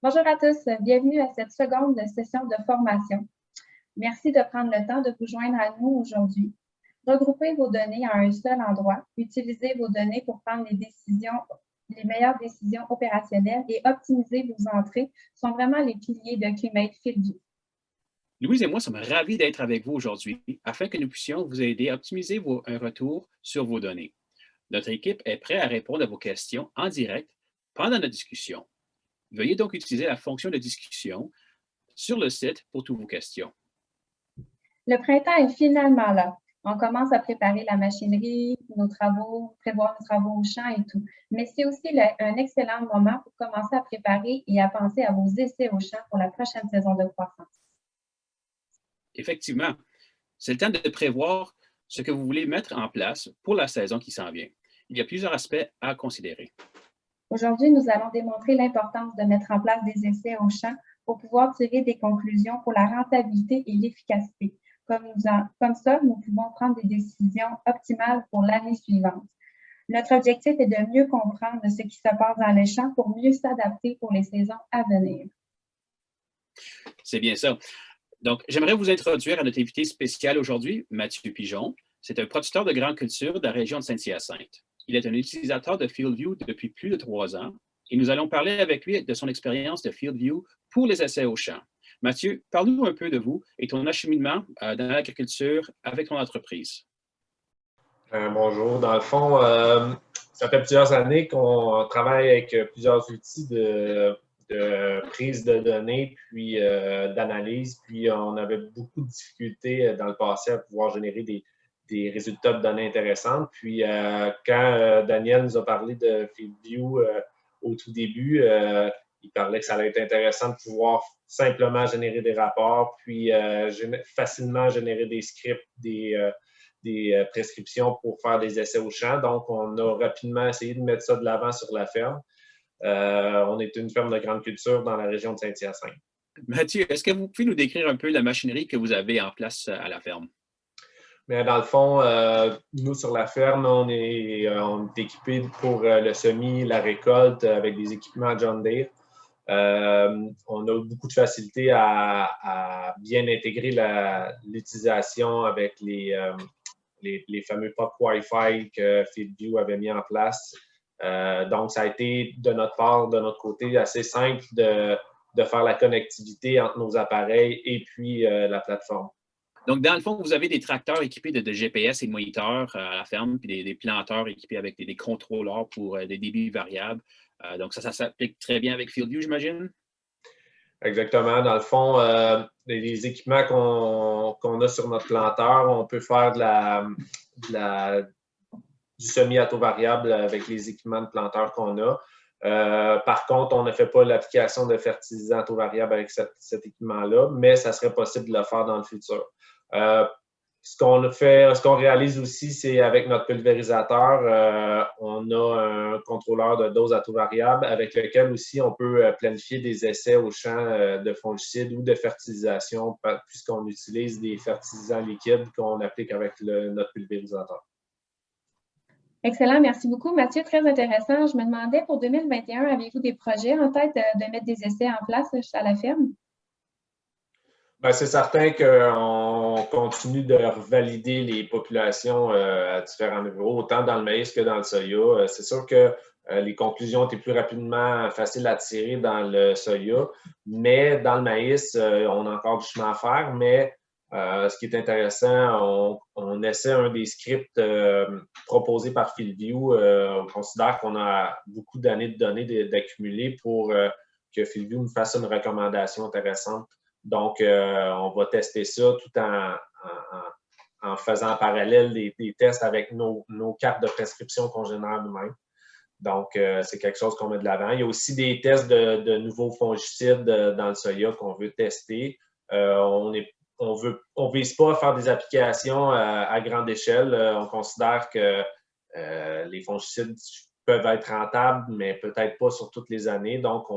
Bonjour à tous, bienvenue à cette seconde session de formation. Merci de prendre le temps de vous joindre à nous aujourd'hui. Regroupez vos données à un seul endroit, utilisez vos données pour prendre les meilleures décisions opérationnelles et optimiser vos entrées sont vraiment les piliers de QMate FieldView. Louise et moi sommes ravis d'être avec vous aujourd'hui afin que nous puissions vous aider à optimiser un retour sur vos données. Notre équipe est prête à répondre à vos questions en direct pendant notre discussion. Veuillez donc utiliser la fonction de discussion sur le site pour toutes vos questions. Le printemps est finalement là. On commence à préparer la machinerie, nos travaux, prévoir nos travaux au champ et tout. Mais c'est aussi un excellent moment pour commencer à préparer et à penser à vos essais au champ pour la prochaine saison de croissance. Effectivement, c'est le temps de prévoir ce que vous voulez mettre en place pour la saison qui s'en vient. Il y a plusieurs aspects à considérer. Aujourd'hui, nous allons démontrer l'importance de mettre en place des essais au champ pour pouvoir tirer des conclusions pour la rentabilité et l'efficacité. Comme ça, nous pouvons prendre des décisions optimales pour l'année suivante. Notre objectif est de mieux comprendre ce qui se passe dans les champs pour mieux s'adapter pour les saisons à venir. C'est bien ça. Donc, j'aimerais vous introduire à notre invité spécial aujourd'hui, Mathieu Pigeon. C'est un producteur de grandes cultures de la région de Saint-Hyacinthe. Il est un utilisateur de FieldView depuis plus de 3 ans et nous allons parler avec lui de son expérience de FieldView pour les essais au champ. Mathieu, parle-nous un peu de vous et ton acheminement dans l'agriculture avec ton entreprise. Bonjour. Dans le fond, ça fait plusieurs années qu'on travaille avec plusieurs outils de prise de données, puis d'analyse. Puis on avait beaucoup de difficultés dans le passé à pouvoir générer des résultats de données intéressantes. Puis quand Daniel nous a parlé de FieldView au tout début, il parlait que ça allait être intéressant de pouvoir simplement générer des rapports, puis facilement générer des scripts, des prescriptions pour faire des essais au champ. Donc, on a rapidement essayé de mettre ça de l'avant sur la ferme. On est une ferme de grande culture dans la région de Saint-Hyacinthe. Mathieu, est-ce que vous pouvez nous décrire un peu la machinerie que vous avez en place à la ferme? Mais dans le fond, nous, sur la ferme, on est équipés pour le semis, la récolte avec des équipements John Deere. On a beaucoup de facilité à bien intégrer l'utilisation avec les fameux POP Wi-Fi que FieldView avait mis en place. Donc, ça a été de notre part, de notre côté, assez simple de faire la connectivité entre nos appareils et puis la plateforme. Donc, dans le fond, vous avez des tracteurs équipés de GPS et de moniteurs à la ferme, puis des planteurs équipés avec des contrôleurs pour des débits variables. Donc, ça s'applique très bien avec FieldView, j'imagine? Exactement. Dans le fond, les équipements qu'on a sur notre planteur, on peut faire du semi à taux variable avec les équipements de planteur qu'on a. Par contre, on ne fait pas l'application de fertilisant à taux variable avec cet équipement-là, mais ça serait possible de le faire dans le futur. Ce qu'on réalise aussi, c'est avec notre pulvérisateur, on a un contrôleur de dose à taux variable avec lequel aussi on peut planifier des essais au champ de fongicides ou de fertilisation puisqu'on utilise des fertilisants liquides qu'on applique avec notre pulvérisateur. Excellent, merci beaucoup. Mathieu, très intéressant. Je me demandais pour 2021, avez-vous des projets en tête de mettre des essais en place à la ferme? Bien, c'est certain qu'on continue de valider les populations à différents niveaux, autant dans le maïs que dans le soya. C'est sûr que les conclusions étaient plus rapidement faciles à tirer dans le soya, mais dans le maïs, on a encore du chemin à faire. Mais ce qui est intéressant, on essaie un des scripts proposés par FieldView. On considère qu'on a beaucoup d'années de données d'accumuler pour que FieldView nous fasse une recommandation intéressante. Donc, on va tester ça tout en faisant en parallèle des tests avec nos cartes de prescription qu'on génère nous-mêmes. Donc, c'est quelque chose qu'on met de l'avant. Il y a aussi des tests de nouveaux fongicides dans le soya qu'on veut tester. On ne vise pas à faire des applications à grande échelle. On considère que les fongicides peuvent être rentables, mais peut-être pas sur toutes les années. Donc,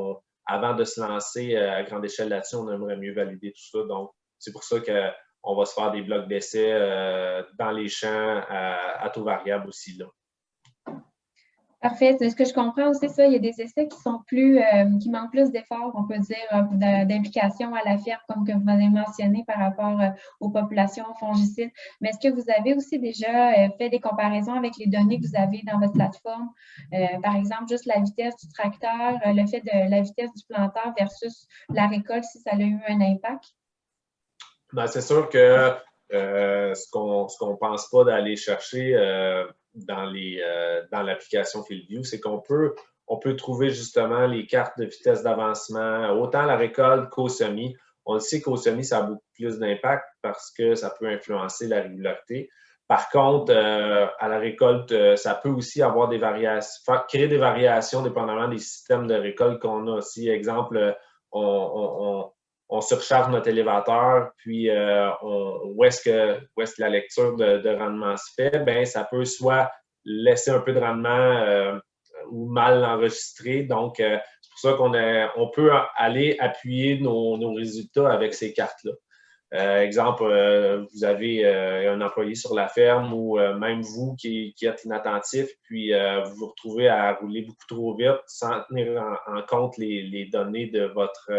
avant de se lancer à grande échelle là-dessus, on aimerait mieux valider tout ça. Donc, c'est pour ça qu'on va se faire des blocs d'essai dans les champs à taux variable aussi, là. Parfait. Ce que je comprends aussi, ça, il y a des essais qui sont plus, qui manquent plus d'efforts, on peut dire, d'implication à la ferme, comme que vous avez mentionné par rapport aux populations fongicides. Mais est-ce que vous avez aussi déjà fait des comparaisons avec les données que vous avez dans votre plateforme? Par exemple, juste la vitesse du tracteur, le fait de la vitesse du planteur versus la récolte, si ça a eu un impact? Ben, c'est sûr que ce qu'on pense pas d'aller chercher dans l'application FieldView, c'est qu'on peut trouver justement les cartes de vitesse d'avancement, autant à la récolte qu'au semis. On le sait qu'au semis, ça a beaucoup plus d'impact parce que ça peut influencer la régularité. Par contre, à la récolte, ça peut aussi avoir des variations, créer des variations dépendamment des systèmes de récolte qu'on a. Si, exemple, on surcharge notre élévateur, puis où est-ce que la lecture de rendement se fait, bien, ça peut soit laisser un peu de rendement ou mal l'enregistrer. Donc, c'est pour ça qu'on peut aller appuyer nos résultats avec ces cartes-là. Exemple, vous avez un employé sur la ferme ou même vous qui êtes inattentif, puis vous vous retrouvez à rouler beaucoup trop vite sans tenir en compte les données de votre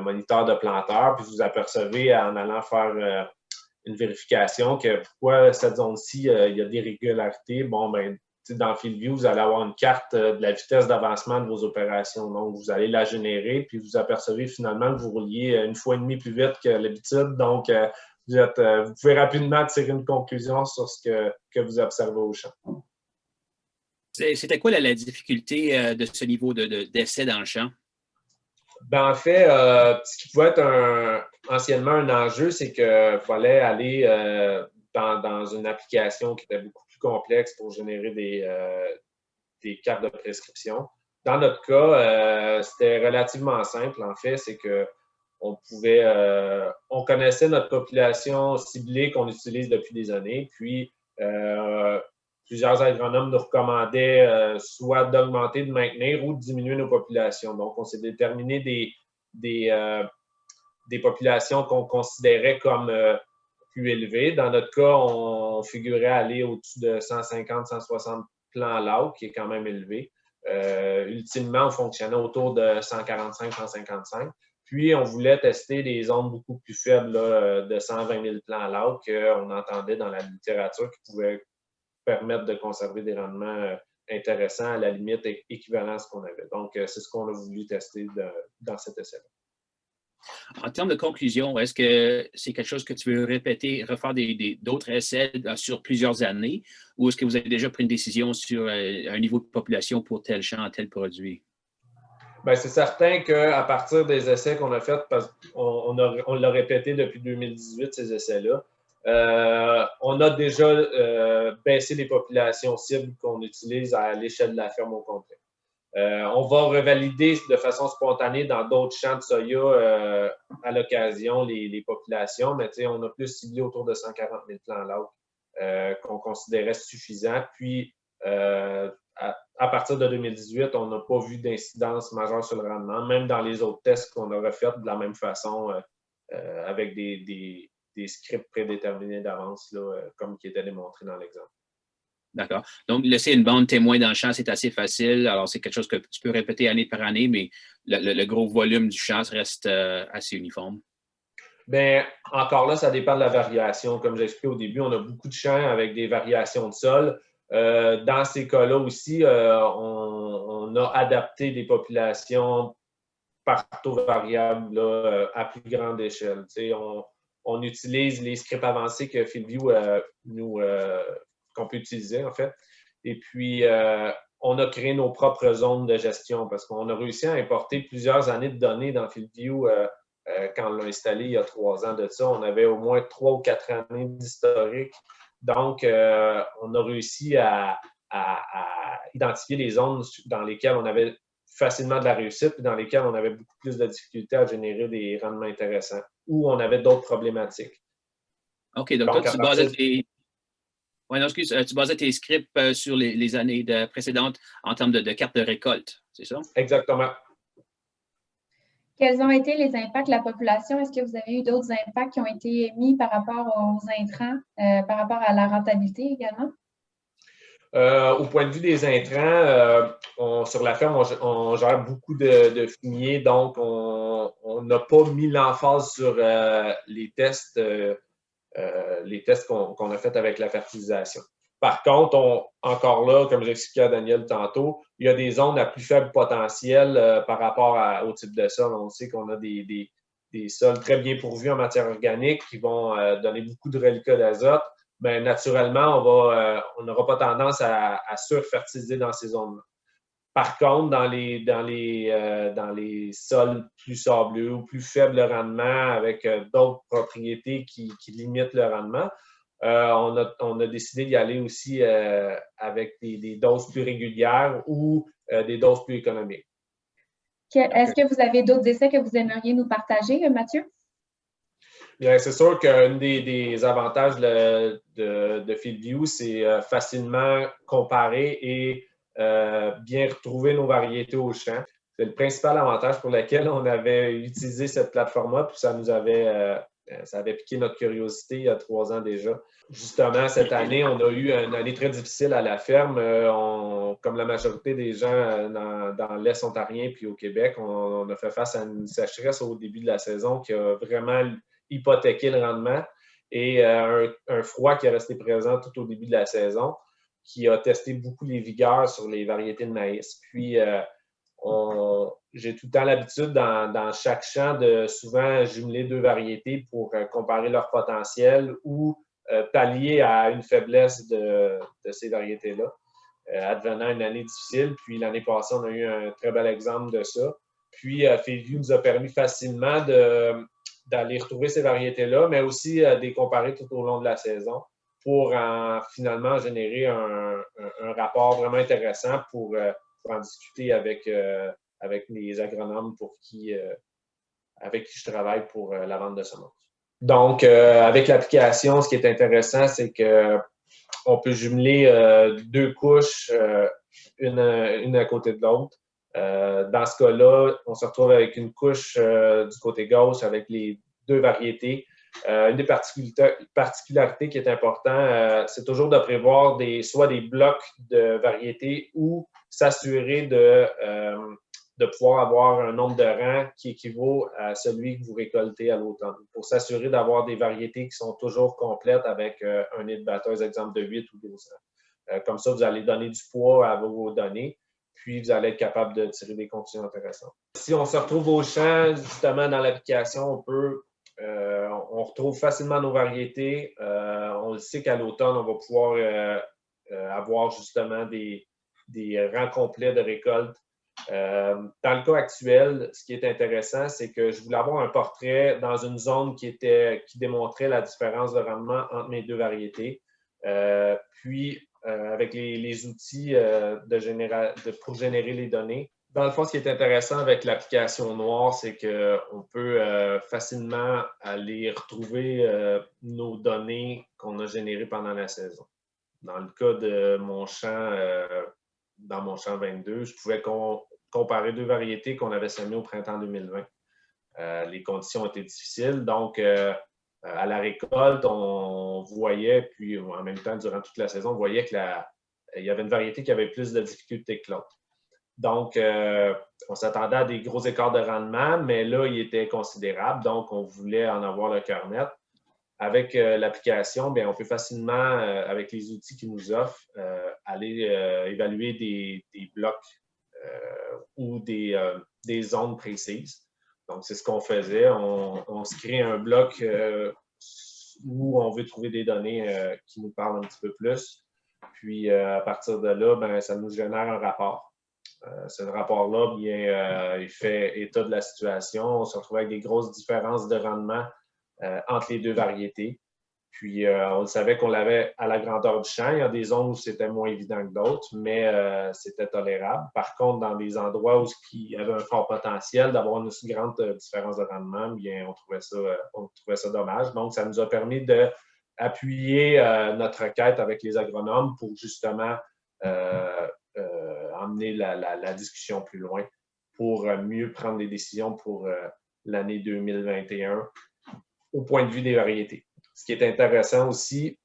moniteur de planteur, puis vous apercevez en allant faire une vérification que pourquoi cette zone-ci, il y a des irrégularités. Bon, ben, dans FieldView, vous allez avoir une carte de la vitesse d'avancement de vos opérations. Donc, vous allez la générer, puis vous apercevez finalement que vous rouliez 1,5 fois plus vite que l'habitude. Donc, vous pouvez rapidement tirer une conclusion sur ce que vous observez au champ. C'était quoi la difficulté de ce niveau d'essai dans le champ? Ben, en fait, ce qui pouvait être anciennement un enjeu, c'est qu'il fallait aller dans une application qui était beaucoup plus complexe pour générer des cartes de prescription. Dans notre cas, c'était relativement simple. En fait, c'est que on connaissait notre population ciblée qu'on utilise depuis des années, puis plusieurs agronomes nous recommandaient soit d'augmenter, de maintenir ou de diminuer nos populations. Donc, on s'est déterminé des populations qu'on considérait comme plus élevées. Dans notre cas, on figurait aller au-dessus de 150-160 plants LAO, qui est quand même élevé. Ultimement, on fonctionnait autour de 145-155. Puis, on voulait tester des zones beaucoup plus faibles, là, de 120 000 plants LAO qu'on entendait dans la littérature qui pouvaient permettre de conserver des rendements intéressants, à la limite équivalents à ce qu'on avait. Donc, c'est ce qu'on a voulu tester dans cet essai-là. En termes de conclusion, est-ce que c'est quelque chose que tu veux répéter, refaire d'autres essais sur plusieurs années, ou est-ce que vous avez déjà pris une décision sur un niveau de population pour tel champ, tel produit? Bien, c'est certain qu'à partir des essais qu'on a faits, parce qu'on l'a répété depuis 2018, ces essais-là, on a déjà baissé les populations cibles qu'on utilise à l'échelle de la ferme au complet. On va revalider de façon spontanée dans d'autres champs de soya à l'occasion les populations, mais on a plus ciblé autour de 140 000 plants LAO qu'on considérait suffisants. Puis, à partir de 2018, on n'a pas vu d'incidence majeure sur le rendement, même dans les autres tests qu'on aurait fait de la même façon avec des scripts prédéterminés d'avance, comme qui était démontré dans l'exemple. D'accord. Donc, laisser une bande témoin dans le champ, c'est assez facile. Alors, c'est quelque chose que tu peux répéter année par année, mais le gros volume du champ reste assez uniforme. Bien, encore là, ça dépend de la variation. Comme j'expliquais au début, on a beaucoup de champs avec des variations de sol. Dans ces cas-là aussi, on a adapté des populations par taux variable là, à plus grande échelle. On utilise les scripts avancés que FieldView qu'on peut utiliser, en fait. Et puis, on a créé nos propres zones de gestion parce qu'on a réussi à importer plusieurs années de données dans FieldView. Quand on l'a installé il y a 3 ans de ça, on avait au moins 3 ou 4 années d'historique. Donc, on a réussi à identifier les zones dans lesquelles on avait facilement de la réussite et dans lesquelles on avait beaucoup plus de difficultés à générer des rendements intéressants ou on avait d'autres problématiques. OK, donc toi, tu basais tu basais tes scripts sur les années précédentes en termes de cartes de récolte, c'est ça? Exactement. Quels ont été les impacts de la population? Est-ce que vous avez eu d'autres impacts qui ont été émis par rapport aux intrants, par rapport à la rentabilité également? Au point de vue des intrants, sur la ferme, on gère beaucoup de fumier, donc on n'a pas mis l'emphase sur les tests qu'on a faits avec la fertilisation. Par contre, encore là, comme j'expliquais à Daniel tantôt, il y a des zones à plus faible potentiel par rapport au type de sol. On sait qu'on a des sols très bien pourvus en matière organique qui vont donner beaucoup de reliquats d'azote. Bien, naturellement, on n'aura pas tendance à surfertiliser dans ces zones-là. Par contre, dans les sols plus sableux ou plus faible rendement avec d'autres propriétés qui limitent le rendement, on a décidé d'y aller aussi avec des doses plus régulières ou des doses plus économiques. Est-ce que vous avez d'autres essais que vous aimeriez nous partager, Mathieu? Bien, c'est sûr qu'un des avantages de FieldView, c'est facilement comparer et bien retrouver nos variétés au champ. C'est le principal avantage pour lequel on avait utilisé cette plateforme-là, puis ça avait piqué notre curiosité il y a 3 ans déjà. Justement, cette année, on a eu une année très difficile à la ferme. Comme la majorité des gens dans l'Est ontarien puis au Québec, on a fait face à une sécheresse au début de la saison qui a vraiment hypothéqué le rendement et un froid qui est resté présent tout au début de la saison, qui a testé beaucoup les vigueurs sur les variétés de maïs. Puis, j'ai tout le temps l'habitude dans chaque champ de souvent jumeler 2 variétés pour comparer leur potentiel ou pallier à une faiblesse de ces variétés-là, advenant une année difficile. Puis l'année passée, on a eu un très bel exemple de ça. Puis FieldView nous a permis facilement d'aller retrouver ces variétés-là, mais aussi de les comparer tout au long de la saison pour finalement générer un rapport vraiment intéressant pour en discuter avec les agronomes avec qui je travaille pour la vente de semences. Donc, avec l'application, ce qui est intéressant, c'est qu'on peut jumeler 2 couches, une à côté de l'autre. Dans ce cas-là, on se retrouve avec une couche du côté gauche avec les 2 variétés. Une des particularités qui est importante, c'est toujours de prévoir soit des blocs de variétés ou s'assurer de pouvoir avoir un nombre de rangs qui équivaut à celui que vous récoltez à l'automne, pour s'assurer d'avoir des variétés qui sont toujours complètes avec un nid de batteuse, exemple de 8 ou 12 rangs. Comme ça, vous allez donner du poids à vos données, puis vous allez être capable de tirer des conclusions intéressantes. Si on se retrouve au champ, justement, dans l'application, on retrouve facilement nos variétés. On le sait qu'à l'automne, on va pouvoir avoir justement des rangs complets de récolte. Dans le cas actuel, ce qui est intéressant, c'est que je voulais avoir un portrait dans une zone qui démontrait la différence de rendement entre mes 2 variétés. Puis, avec les outils pour générer les données. Dans le fond, ce qui est intéressant avec l'application Noir, c'est qu'on peut facilement aller retrouver nos données qu'on a générées pendant la saison. Dans le cas de mon champ, dans mon champ 22, je pouvais comparer 2 variétés qu'on avait semées au printemps 2020. Les conditions étaient difficiles, donc à la récolte, on voyait, puis en même temps, durant toute la saison, on voyait qu'il y avait une variété qui avait plus de difficultés que l'autre. Donc, on s'attendait à des gros écarts de rendement, mais là, il était considérable, donc on voulait en avoir le cœur net. Avec l'application, bien, on peut facilement, avec les outils qu'ils nous offrent, aller évaluer des blocs ou des zones précises. Donc, c'est ce qu'on faisait. On se crée un bloc où on veut trouver des données qui nous parlent un petit peu plus. Puis, à partir de là, bien, ça nous génère un rapport. Ce rapport-là, bien, il fait état de la situation. On se retrouve avec des grosses différences de rendement entre les 2 variétés. Puis, on le savait qu'on l'avait à la grandeur du champ. Il y a des zones où c'était moins évident que d'autres, mais c'était tolérable. Par contre, dans des endroits où il y avait un fort potentiel d'avoir une aussi grande différence de rendement, bien, on trouvait ça dommage. Donc, ça nous a permis d'appuyer notre quête avec les agronomes pour justement emmener la discussion plus loin pour mieux prendre des décisions pour l'année 2021 au point de vue des variétés. Ce qui est intéressant aussi,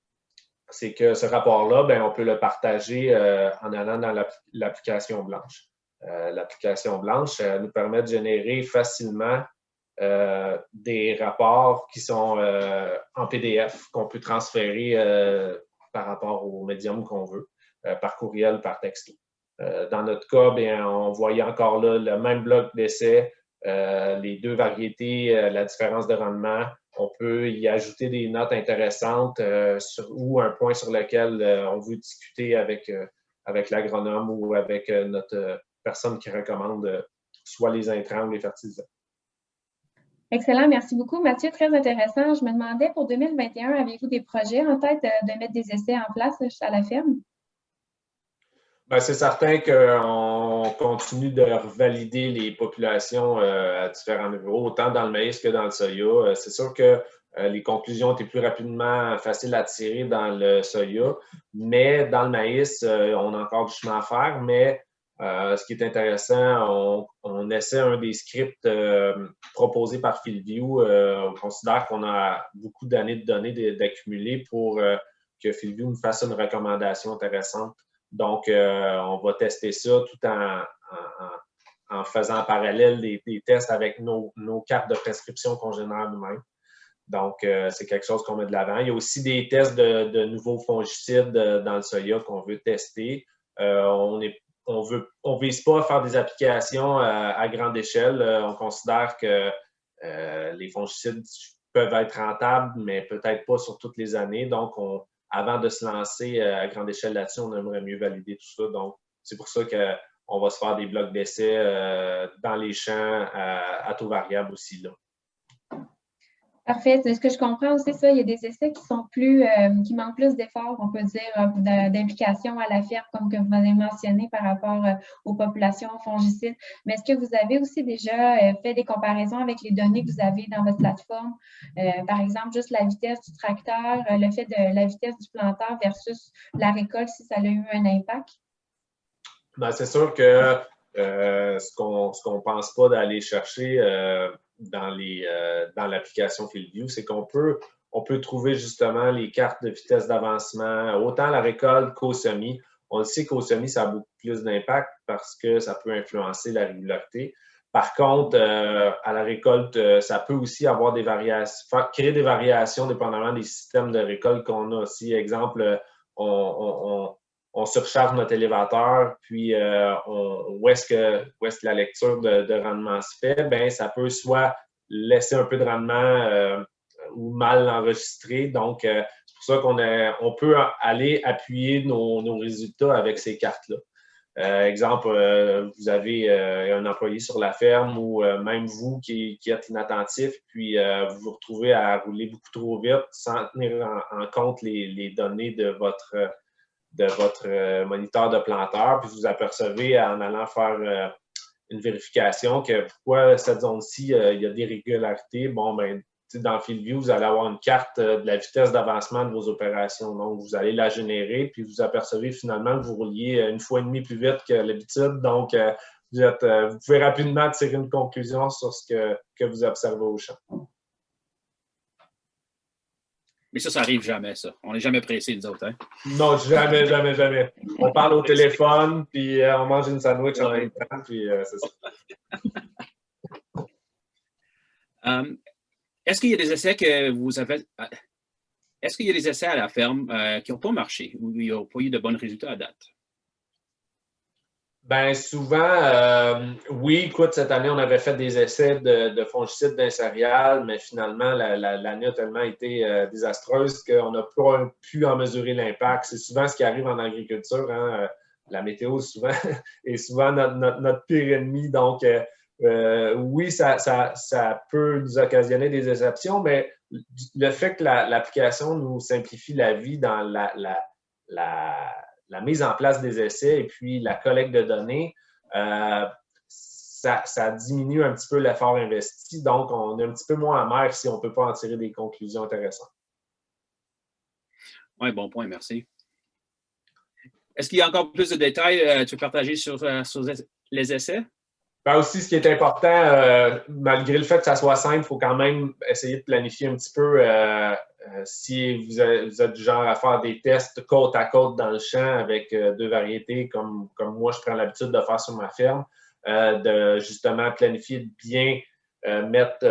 c'est que ce rapport-là, ben, on peut le partager en allant dans l'application blanche. L'application blanche nous permet de générer facilement des rapports qui sont en PDF, qu'on peut transférer par rapport au médium qu'on veut, par courriel, par texto. Dans notre cas, bien, on voyait encore là le même bloc d'essai, les deux variétés, la différence de rendement. On peut y ajouter des notes intéressantes ou un point sur lequel on veut discuter avec l'agronome ou avec notre personne qui recommande soit les intrants ou les fertilisants. Excellent, merci beaucoup. Mathieu, très intéressant. Je me demandais pour 2021, avez-vous des projets en tête de mettre des essais en place à la ferme? Bien, c'est certain qu'on continue de revalider les populations à différents niveaux, autant dans le maïs que dans le soya. C'est sûr que les conclusions étaient plus rapidement faciles à tirer dans le soya, mais dans le maïs, on a encore du chemin à faire. Mais ce qui est intéressant, on essaie un des scripts proposés par FieldView. On considère qu'on a beaucoup d'années de données d'accumuler pour que FieldView nous fasse une recommandation intéressante. Donc, on va tester ça tout en faisant en parallèle des tests avec nos cartes de prescription qu'on génère nous-mêmes. Donc, c'est quelque chose qu'on met de l'avant. Il y a aussi des tests de nouveaux fongicides dans le soya qu'on veut tester. On ne vise pas à faire des applications à grande échelle. On considère que les fongicides peuvent être rentables, mais peut-être pas sur toutes les années. Donc, avant de se lancer à grande échelle là-dessus, on aimerait mieux valider tout ça. Donc, c'est pour ça qu'on va se faire des blocs d'essai dans les champs à taux variable aussi, là. Parfait. Ce que je comprends aussi, ça, il y a des essais qui sont qui manquent plus d'efforts, on peut dire, d'implication à la ferme, comme que vous avez mentionné par rapport aux populations fongicides. Mais est-ce que vous avez aussi déjà fait des comparaisons avec les données que vous avez dans votre plateforme? Par exemple, juste la vitesse du tracteur, le fait de la vitesse du planteur versus la récolte, si ça a eu un impact? Bien, c'est sûr que ce qu'on pense pas d'aller chercher dans l'application FieldView, c'est qu'on peut trouver justement les cartes de vitesse d'avancement, autant à la récolte qu'au semis. On le sait qu'au semis, ça a beaucoup plus d'impact parce que ça peut influencer la régularité. Par contre, à la récolte, ça peut aussi avoir des variations, créer des variations dépendamment des systèmes de récolte qu'on a aussi. Exemple, on surcharge notre élévateur, puis où est-ce que la lecture de rendement se fait, bien, ça peut soit laisser un peu de rendement ou mal l'enregistrer. Donc, c'est pour ça qu'on peut aller appuyer nos résultats avec ces cartes-là. Exemple, vous avez un employé sur la ferme ou même vous qui êtes inattentif, puis vous vous retrouvez à rouler beaucoup trop vite sans tenir en compte les données de votre moniteur de planteur, puis vous apercevez en allant faire une vérification que pourquoi cette zone-ci, il y a des irrégularités. Bon, ben, dans FieldView, vous allez avoir une carte de la vitesse d'avancement de vos opérations. Donc, vous allez la générer, puis vous apercevez finalement que vous rouliez 1,5 fois plus vite que l'habitude. Donc, vous pouvez rapidement tirer une conclusion sur ce que vous observez au champ. Mais ça n'arrive jamais, ça. On n'est jamais pressé, nous autres, hein? Non, jamais, jamais, jamais. On parle au téléphone, puis on mange une sandwich en même temps, puis c'est ça. Est-ce qu'il y a des essais que vous avez... Est-ce qu'il y a des essais à la ferme qui n'ont pas marché ou qui n'ont pas eu de bons résultats à date? Bien, souvent, oui, écoute, cette année, on avait fait des essais de fongicides d'un céréal, mais finalement, l'année a tellement été désastreuse qu'on n'a pas pu en mesurer l'impact. C'est souvent ce qui arrive en agriculture, hein? La météo souvent, est souvent notre pire ennemi. Donc, oui, ça peut nous occasionner des déceptions, mais le fait que l'application nous simplifie la vie dans la mise en place des essais et puis la collecte de données, ça diminue un petit peu l'effort investi. Donc, on est un petit peu moins amer si on ne peut pas en tirer des conclusions intéressantes. Oui, bon point, merci. Est-ce qu'il y a encore plus de détails tu veux partager sur les essais? Ben aussi, ce qui est important, malgré le fait que ça soit simple, il faut quand même essayer de planifier un petit peu Si vous êtes du genre à faire des tests côte à côte dans le champ avec 2 variétés, comme moi, je prends l'habitude de faire sur ma ferme, de justement planifier de bien mettre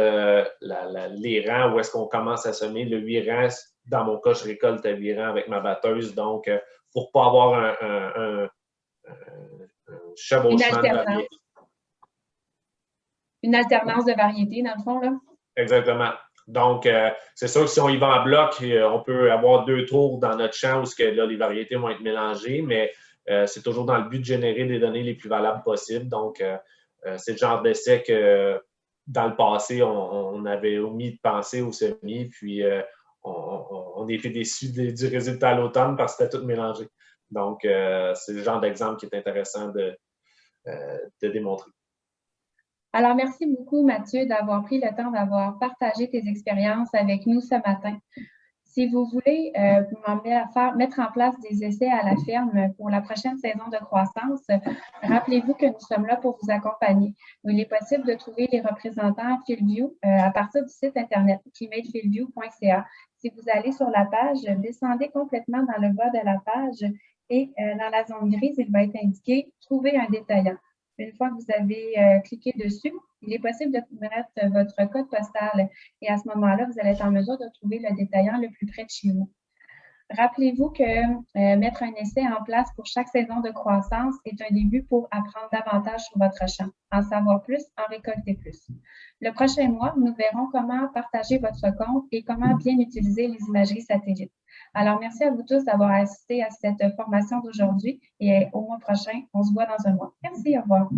les rangs où est-ce qu'on commence à semer. Le 8 rangs, dans mon cas, je récolte à 8 rangs avec ma batteuse. Donc, pour ne pas avoir un chevauchement de variétés. Une alternance de variétés, dans le fond, là? Exactement. Donc, c'est sûr que si on y va en bloc, on peut avoir 2 tours dans notre champ où là, les variétés vont être mélangées, mais c'est toujours dans le but de générer des données les plus valables possibles. Donc, c'est le genre d'essai que dans le passé, on avait omis de penser au semis, puis on était déçus du résultat à l'automne parce que c'était tout mélangé. Donc, c'est le genre d'exemple qui est intéressant de démontrer. Alors, merci beaucoup, Mathieu, d'avoir pris le temps d'avoir partagé tes expériences avec nous ce matin. Si vous voulez mettre en place des essais à la ferme pour la prochaine saison de croissance, rappelez-vous que nous sommes là pour vous accompagner. Il est possible de trouver les représentants FieldView à partir du site internet climatefieldview.ca. Si vous allez sur la page, descendez complètement dans le bas de la page et dans la zone grise, il va être indiqué « Trouver un détaillant ». Une fois que vous avez cliqué dessus, il est possible de mettre votre code postal et à ce moment-là, vous allez être en mesure de trouver le détaillant le plus près de chez vous. Rappelez-vous que mettre un essai en place pour chaque saison de croissance est un début pour apprendre davantage sur votre champ, en savoir plus, en récolter plus. Le prochain mois, nous verrons comment partager votre compte et comment bien utiliser les imageries satellites. Alors, merci à vous tous d'avoir assisté à cette formation d'aujourd'hui et au mois prochain, on se voit dans un mois. Merci, au revoir.